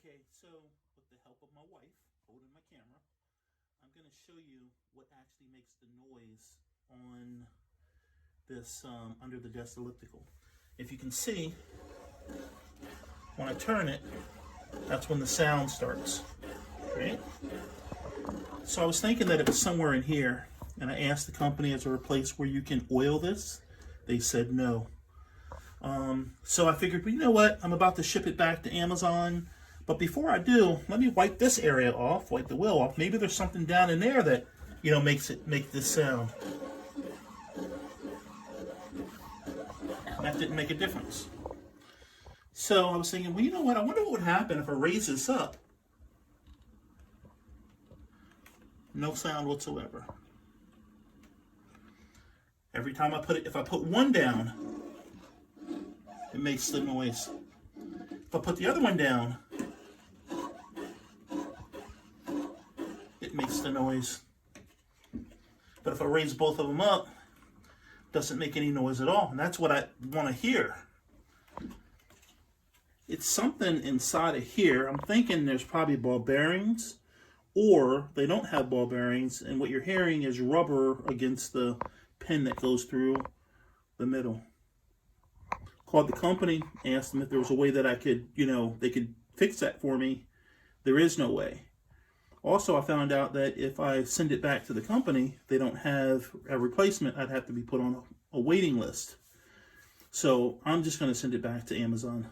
Okay, so with the help of my wife holding my camera, I'm going to show you what actually makes the noise on this under the desk elliptical. If you can see, when I turn it, that's when the sound starts. Right? So I was thinking that it was somewhere in here, and I asked the company, is there a place where you can oil this? They said no. So I figured, well, you know what? I'm about to ship it back to Amazon. But before I do, let me wipe this area off, wipe the wheel off. Maybe there's something down in there that, you know, make this sound. That didn't make a difference. So I was thinking, well, you know what? I wonder what would happen if I raise this up. No sound whatsoever. Every time I put it, if I put one down, it makes the noise. If I put the other one down, it makes the noise. But if I raise both of them up, it doesn't make any noise at all. And that's what I want to hear. It's something inside of here. I'm thinking there's probably ball bearings, or they don't have ball bearings, and what you're hearing is rubber against the pin that goes through the middle. Called the company, asked them if there was a way that I could, you know, they could fix that for me. There is no way. Also, I found out that if I send it back to the company, they don't have a replacement. I'd have to be put on a waiting list. So I'm just going to send it back to Amazon.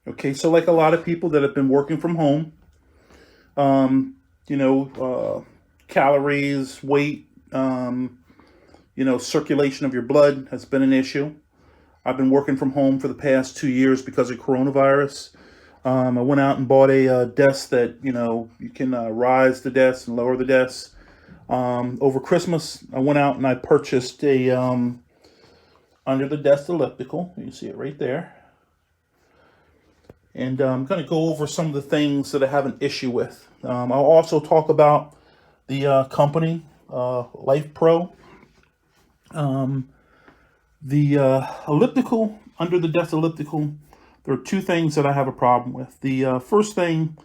Okay, so like a lot of people that have been working from home, calories, weight, circulation of your blood has been an issue. I've been working from home for the past 2 years because of coronavirus. I went out and bought a desk that, you can rise the desk and lower the desk. Over Christmas, I went out and I purchased a under the desk elliptical. You see it right there. And I'm going to go over some of the things that I have an issue with. I'll also talk about the company, LifePro. The elliptical, under the desk elliptical, there are two things that I have a problem with. The first thing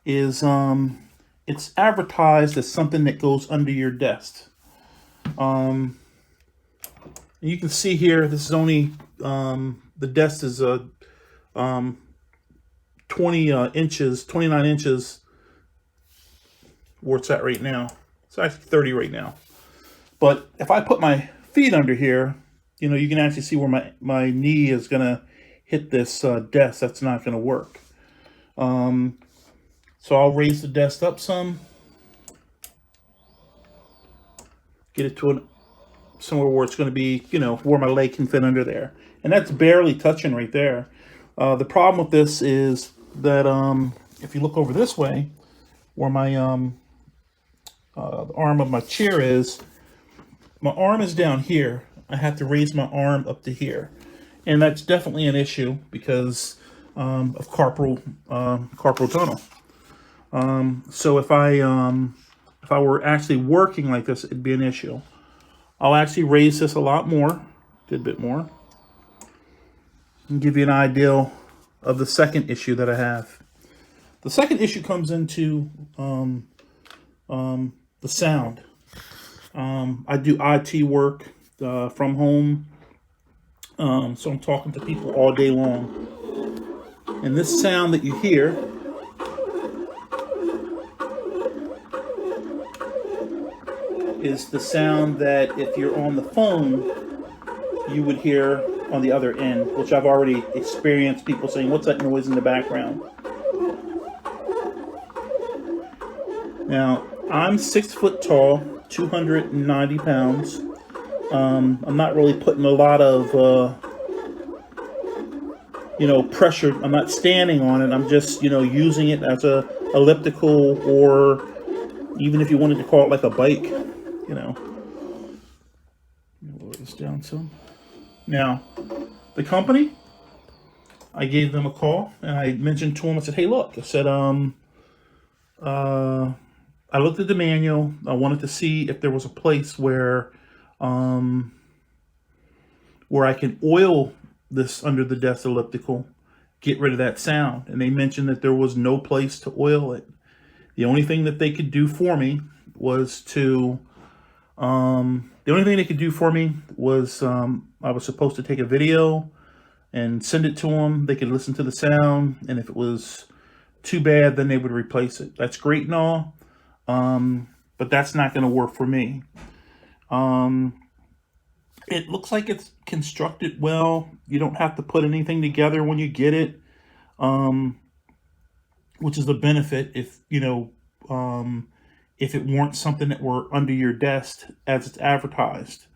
is it's advertised as something that goes under your desk. You can see here, this is only, the desk is 29 inches where it's at right now. It's actually 30 right now. But if I put my feet under here, you can actually see where my knee is going to hit this desk. That's not going to work. So I'll raise the desk up some. Get it to somewhere where it's going to be, where my leg can fit under there. And that's barely touching right there. The problem with this is that if you look over this way, where my the arm of my chair is, my arm is down here. I have to raise my arm up to here, and that's definitely an issue because of carpal tunnel. So if I were actually working like this, it'd be an issue. I'll actually raise this a lot more, a good bit more, and give you an idea of the second issue that I have. The second issue comes into the sound. I do IT work from home, so I'm talking to people all day long. And this sound that you hear is the sound that if you're on the phone, you would hear on the other end, which I've already experienced people saying, what's that noise in the background? Now, I'm 6 foot tall, 290 pounds. I'm not really putting a lot of, pressure. I'm not standing on it. I'm just, using it as a elliptical, or even if you wanted to call it like a bike, Lower this down some. Now, the company, I gave them a call and I mentioned to them, I said, hey, look, I said, I looked at the manual. I wanted to see if there was a place where where I can oil this under the desk elliptical, get rid of that sound. And they mentioned that there was no place to oil it. The only thing that they could do for me was to, I was supposed to take a video and send it to them. They could listen to the sound, and if it was too bad, then they would replace it. That's great and all, but that's not going to work for me. It looks like it's constructed well. You don't have to put anything together when you get it, which is a benefit if, if it weren't something that were under your desk as it's advertised.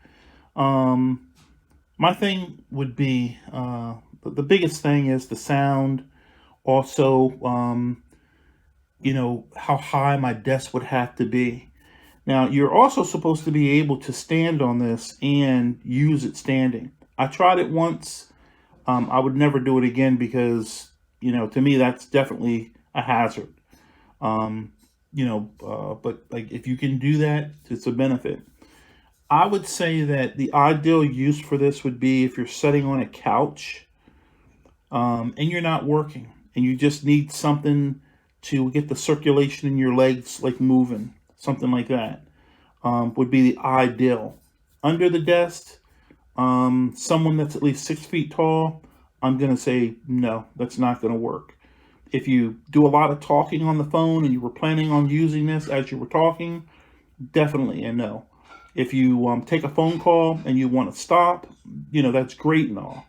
My thing would be, the biggest thing is the sound. Also, how high my desk would have to be. Now, you're also supposed to be able to stand on this and use it standing. I tried it once. I would never do it again because, to me, that's definitely a hazard. But like if you can do that, it's a benefit. I would say that the ideal use for this would be if you're sitting on a couch and you're not working and you just need something to get the circulation in your legs like moving, something like that, would be the ideal. Under the desk, someone that's at least 6 feet tall, I'm going to say no, that's not going to work. If you do a lot of talking on the phone and you were planning on using this as you were talking, definitely a no. If you take a phone call and you want to stop, that's great and all.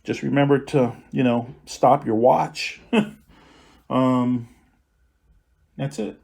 Just remember to, stop your watch. That's it.